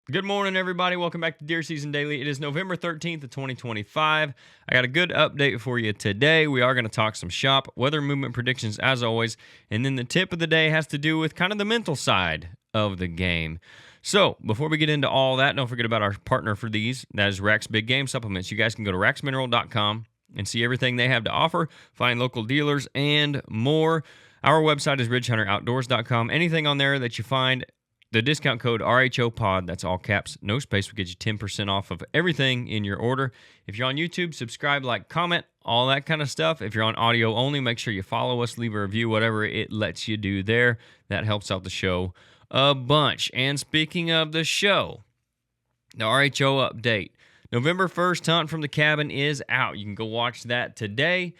Good morning, everybody. Welcome back to Deer Season Daily. It is November 13th of 2025. I got a good update for you today. We are going to talk some shop, weather movement predictions as always, and then the tip of the day has to do with kind of the mental side of the game. So, before we get into all that, don't forget about our partner for these. That is Rack's Big Game Supplements. You guys can go to racksmineral.com and see everything they have to offer, find local dealers, and more. Our website is ridgehunteroutdoors.com. Anything on there that you find, the discount code RHOPOD, that's all caps, no space, will get you 10% off of everything in your order. If you're on YouTube, subscribe, like, comment, all that kind of stuff. If you're on audio only, make sure you follow us, leave a review, whatever it lets you do there. That helps out the show a bunch. And speaking of the show, the RHO update. November 1st, Hunt from the Cabin is out. You can go watch that today.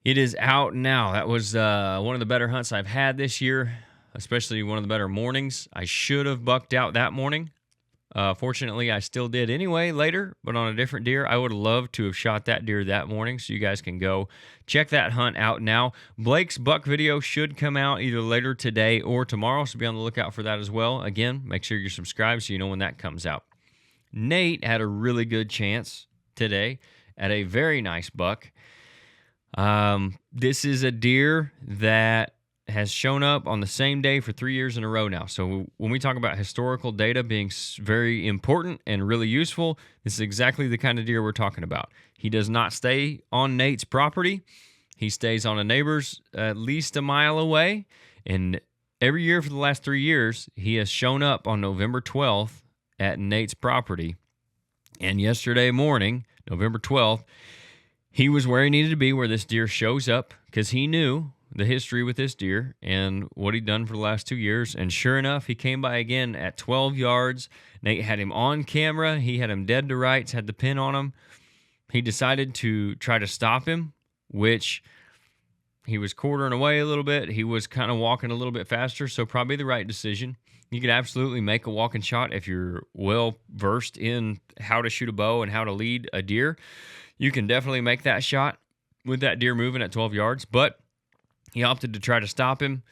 It is out now. That was one of the better hunts I've had this year, especially one of the better mornings. I should have bucked out that morning. Fortunately, I still did anyway later, but on a different deer. I would have loved to have shot that deer that morning, so you guys can go check that hunt out now. Blake's buck video should come out either later today or tomorrow, so be on the lookout for that as well. Again, make sure you're subscribed so you know when that comes out. Nate had a really good chance today at a very nice buck. This is a deer that has shown up on the same day for 3 years in a row now. So when we talk about historical data being very important and really useful, this is exactly the kind of deer we're talking about. He does not stay on Nate's property. He stays on a neighbor's at least a mile away. And every year for the last 3 years, he has shown up on November 12th at Nate's property. And yesterday morning, November 12th, he was where he needed to be, where this deer shows up, because he knew the history with this deer and what he'd done for the last 2 years. And sure enough, he came by again at 12 yards. Nate had him on camera. He had him dead to rights, had the pin on him. He decided to try to stop him, which he was quartering away a little bit. He was kind of walking a little bit faster, so probably the right decision. You could absolutely make a walking shot if you're well versed in how to shoot a bow and how to lead a deer. You can definitely make that shot with that deer moving at 12 yards, but he opted to try to stop him.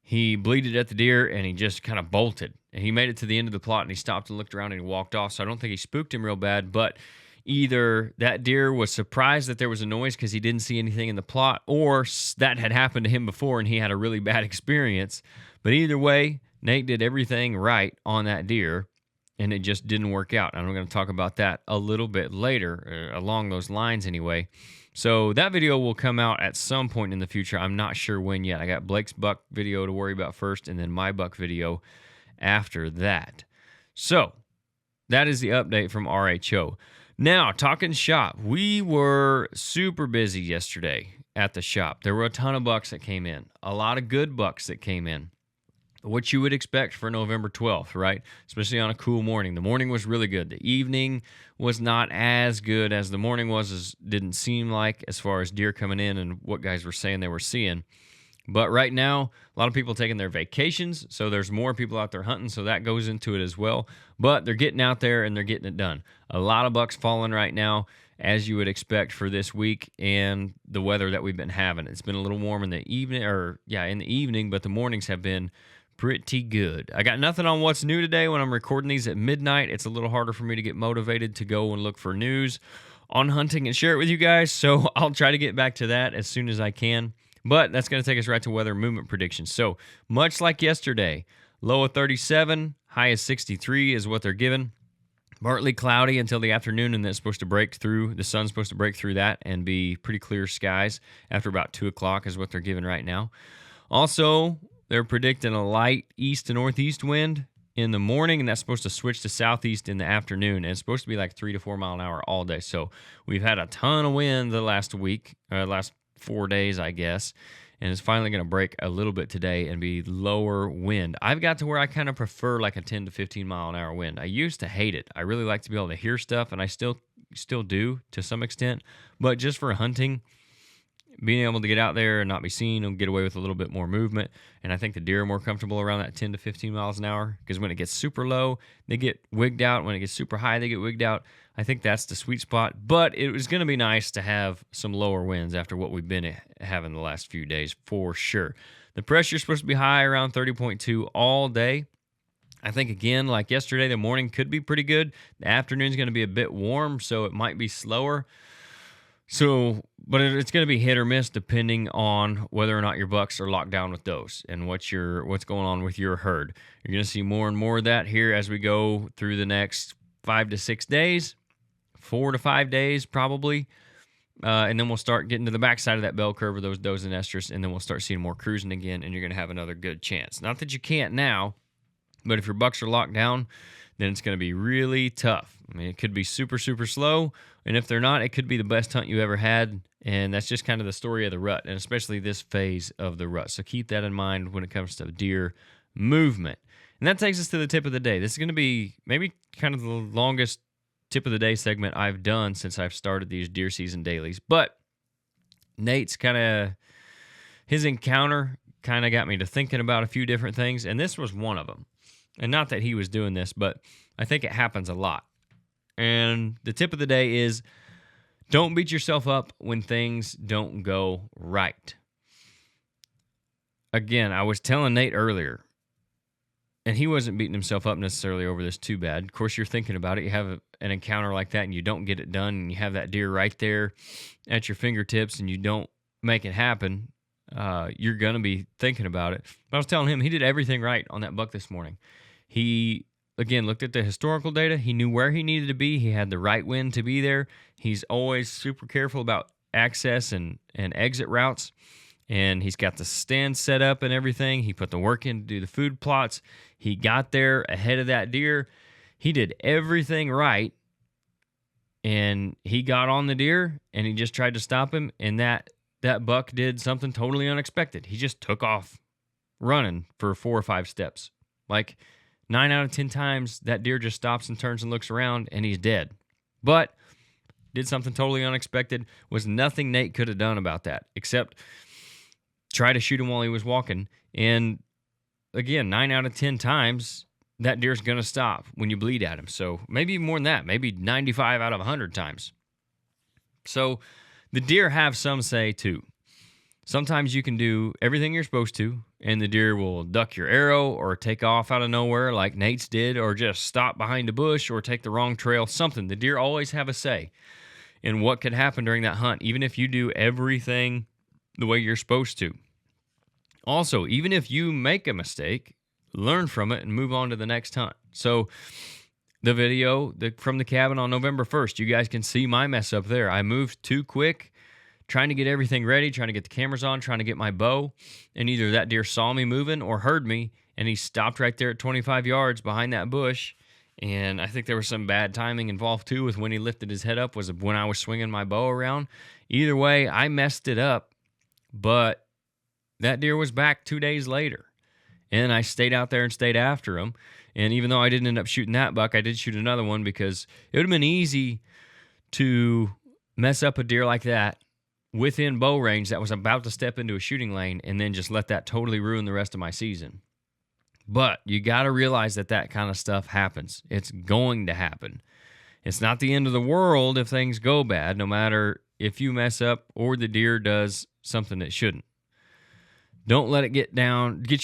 He bleated at the deer, and he just kind of bolted. And he made it to the end of the plot, and he stopped and looked around, and he walked off. So I don't think he spooked him real bad, but either that deer was surprised that there was a noise because he didn't see anything in the plot, or that had happened to him before, and he had a really bad experience. But either way, Nate did everything right on that deer, and it just didn't work out. And I'm going to talk about that a little bit later, along those lines anyway. So that video will come out at some point in the future. I'm not sure when yet. I got Blake's buck video to worry about first, and then my buck video after that. So that is the update from RHO. Now, talking shop. We were super busy yesterday at the shop. There were a ton of bucks that came in. A lot of good bucks that came in. What you would expect for November 12th, right? Especially on a cool morning. The morning was really good. The evening was not as good as the morning was, didn't seem like, as far as deer coming in and what guys were saying they were seeing. But right now, a lot of people taking their vacations, so there's more people out there hunting, so that goes into it as well. But they're getting out there and they're getting it done. A lot of bucks falling right now, as you would expect for this week and the weather that we've been having. It's been a little warm in the evening, but the mornings have been pretty good. I got nothing on what's new today. When I'm recording these at midnight, it's a little harder for me to get motivated to go and look for news on hunting and share it with you guys, so I'll try to get back to that as soon as I can. But that's going to take us right to weather movement predictions. So much like yesterday, low of 37, high of 63 is what they're giving. Partly cloudy until the afternoon, and then it's supposed to break through. The sun's supposed to break through that and be pretty clear skies after about 2 o'clock is what they're giving right now. Also, they're predicting a light east to northeast wind in the morning, and that's supposed to switch to southeast in the afternoon. And it's supposed to be like 3 to 4 mile an hour all day. So we've had a ton of wind the last 4 days, I guess. And it's finally going to break a little bit today and be lower wind. I've got to where I kind of prefer like a 10 to 15 mile an hour wind. I used to hate it. I really like to be able to hear stuff, and I still do to some extent. But just for hunting, being able to get out there and not be seen and get away with a little bit more movement. And I think the deer are more comfortable around that 10 to 15 miles an hour, because when it gets super low, they get wigged out. When it gets super high, they get wigged out. I think that's the sweet spot. But it was going to be nice to have some lower winds after what we've been having the last few days for sure. The pressure is supposed to be high around 30.2 all day. I think, again, like yesterday, the morning could be pretty good. The afternoon's going to be a bit warm, so it might be slower. So, but it's going to be hit or miss depending on whether or not your bucks are locked down with does and what's going on with your herd. You're going to see more and more of that here as we go through the next 5 to 6 days, 4 to 5 days probably. And then we'll start getting to the backside of that bell curve of those does and estrus, and then we'll start seeing more cruising again, and you're going to have another good chance. Not that you can't now, but if your bucks are locked down, then it's going to be really tough. I mean, it could be super, super slow, and if they're not, it could be the best hunt you ever had, and that's just kind of the story of the rut, and especially this phase of the rut. So keep that in mind when it comes to deer movement. And that takes us to the tip of the day. This is going to be maybe kind of the longest tip of the day segment I've done since I've started these deer season dailies, but Nate's his encounter kind of got me to thinking about a few different things, and this was one of them. And not that he was doing this, but I think it happens a lot. And the tip of the day is, don't beat yourself up when things don't go right. Again, I was telling Nate earlier, and he wasn't beating himself up necessarily over this too bad. Of course, you're thinking about it. You have an encounter like that, and you don't get it done, and you have that deer right there at your fingertips, and you don't make it happen. You're going to be thinking about it. But I was telling him he did everything right on that buck this morning. He, again, looked at the historical data. He knew where he needed to be. He had the right wind to be there. He's always super careful about access and exit routes. And he's got the stand set up and everything. He put the work in to do the food plots. He got there ahead of that deer. He did everything right. And he got on the deer, and he just tried to stop him. And that buck did something totally unexpected. He just took off running for 4 or 5 steps. Like 9 out of 10 times, that deer just stops and turns and looks around, and he's dead. But did something totally unexpected. Was nothing Nate could have done about that, except try to shoot him while he was walking. And again, 9 out of 10 times, that deer's going to stop when you bleed at him. So maybe more than that, maybe 95 out of 100 times. So the deer have some say too. Sometimes you can do everything you're supposed to, and the deer will duck your arrow or take off out of nowhere like Nate's did, or just stop behind a bush or take the wrong trail, something. The deer always have a say in what could happen during that hunt, even if you do everything the way you're supposed to. Also, even if you make a mistake, learn from it and move on to the next hunt. So the video from the cabin on November 1st, you guys can see my mess up there. I moved too quick, trying to get everything ready, trying to get the cameras on, trying to get my bow, and either that deer saw me moving or heard me, and he stopped right there at 25 yards behind that bush. And I think there was some bad timing involved too with when he lifted his head up, was when I was swinging my bow around. Either way, I messed it up, but that deer was back 2 days later. And I stayed out there and stayed after him. And even though I didn't end up shooting that buck, I did shoot another one, because it would have been easy to mess up a deer like that within bow range that was about to step into a shooting lane, and then just let that totally ruin the rest of my season. But you got to realize that kind of stuff happens. It's going to happen. It's not the end of the world if things go bad, no matter if you mess up or the deer does something that shouldn't. Don't let it get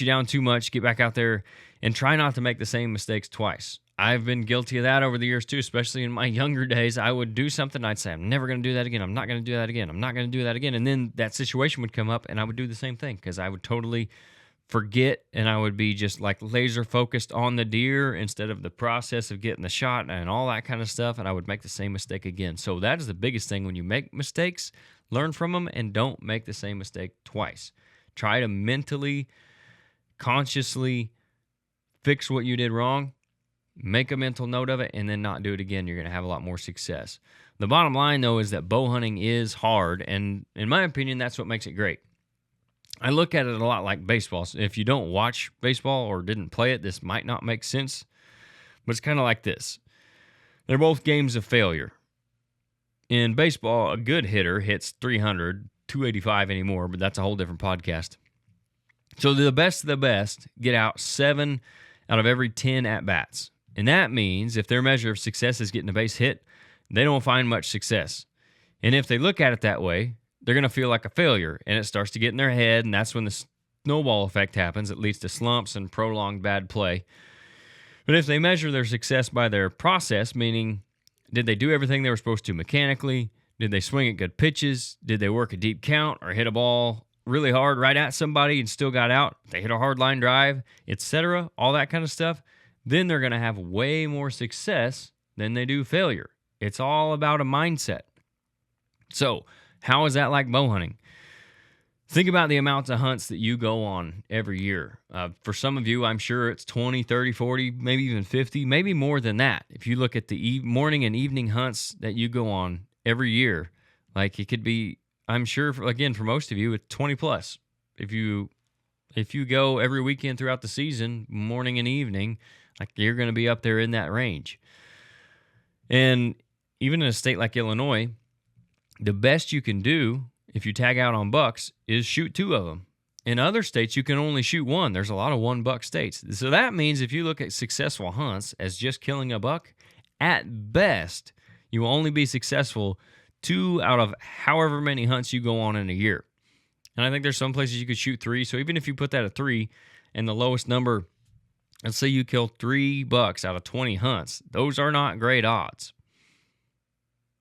you down too much. Get back out there and try not to make the same mistakes twice. I've been guilty of that over the years too, especially in my younger days. I would do something, I'd say, I'm never going to do that again. I'm not going to do that again. I'm not going to do that again. And then that situation would come up, and I would do the same thing, because I would totally forget, and I would be just like laser focused on the deer instead of the process of getting the shot and all that kind of stuff, and I would make the same mistake again. So that is the biggest thing. When you make mistakes, learn from them and don't make the same mistake twice. Try to mentally, consciously fix what you did wrong, make a mental note of it, and then not do it again. You're going to have a lot more success. The bottom line, though, is that bow hunting is hard, and in my opinion, that's what makes it great. I look at it a lot like baseball. So if you don't watch baseball or didn't play it, this might not make sense, but it's kind of like this. They're both games of failure. In baseball, a good hitter hits 300, 285 anymore, but that's a whole different podcast. So the best of the best get out 7 out of every 10 at-bats. And that means if their measure of success is getting a base hit, they don't find much success. And if they look at it that way, they're going to feel like a failure, and it starts to get in their head, and that's when the snowball effect happens. It leads to slumps and prolonged bad play. But if they measure their success by their process, meaning did they do everything they were supposed to mechanically? Did they swing at good pitches? Did they work a deep count or hit a ball really hard right at somebody and still got out? They hit a hard line drive, etc., all that kind of stuff. Then they're going to have way more success than they do failure. It's all about a mindset. So, how is that like bow hunting? Think about the amounts of hunts that you go on every year. For some of you, I'm sure it's 20, 30, 40, maybe even 50, maybe more than that. If you look at the morning and evening hunts that you go on every year, like it could be, I'm sure, again, for most of you, it's 20 plus. If you go every weekend throughout the season, morning and evening, like you're going to be up there in that range. And even in a state like Illinois, the best you can do if you tag out on bucks is shoot 2 of them. In other states, you can only shoot 1. There's a lot of 1 buck states. So that means if you look at successful hunts as just killing a buck, at best, you will only be successful 2 out of however many hunts you go on in a year. And I think there's some places you could shoot 3. So even if you put that at 3 and the lowest number, let's say you kill 3 bucks out of 20 hunts, those are not great odds.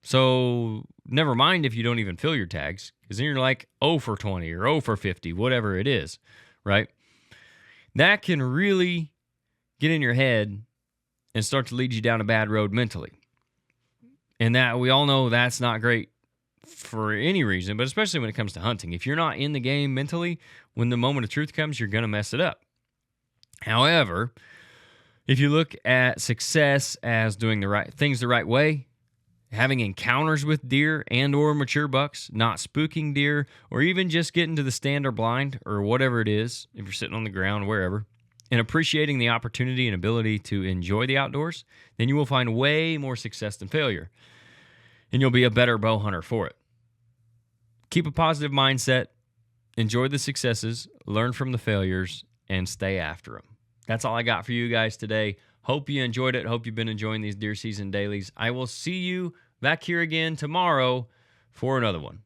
So never mind if you don't even fill your tags, because then you're like 0 for 20 or 0 for 50, whatever it is, right? That can really get in your head and start to lead you down a bad road mentally. And that we all know that's not great for any reason, but especially when it comes to hunting. If you're not in the game mentally, when the moment of truth comes, you're going to mess it up. However, if you look at success as doing the right things the right way, having encounters with deer and or mature bucks, not spooking deer, or even just getting to the stand or blind or whatever it is, if you're sitting on the ground, wherever, and appreciating the opportunity and ability to enjoy the outdoors, then you will find way more success than failure. And you'll be a better bow hunter for it. Keep a positive mindset, enjoy the successes, learn from the failures, and stay after them. That's all I got for you guys today. Hope you enjoyed it. Hope you've been enjoying these deer season dailies. I will see you back here again tomorrow for another one.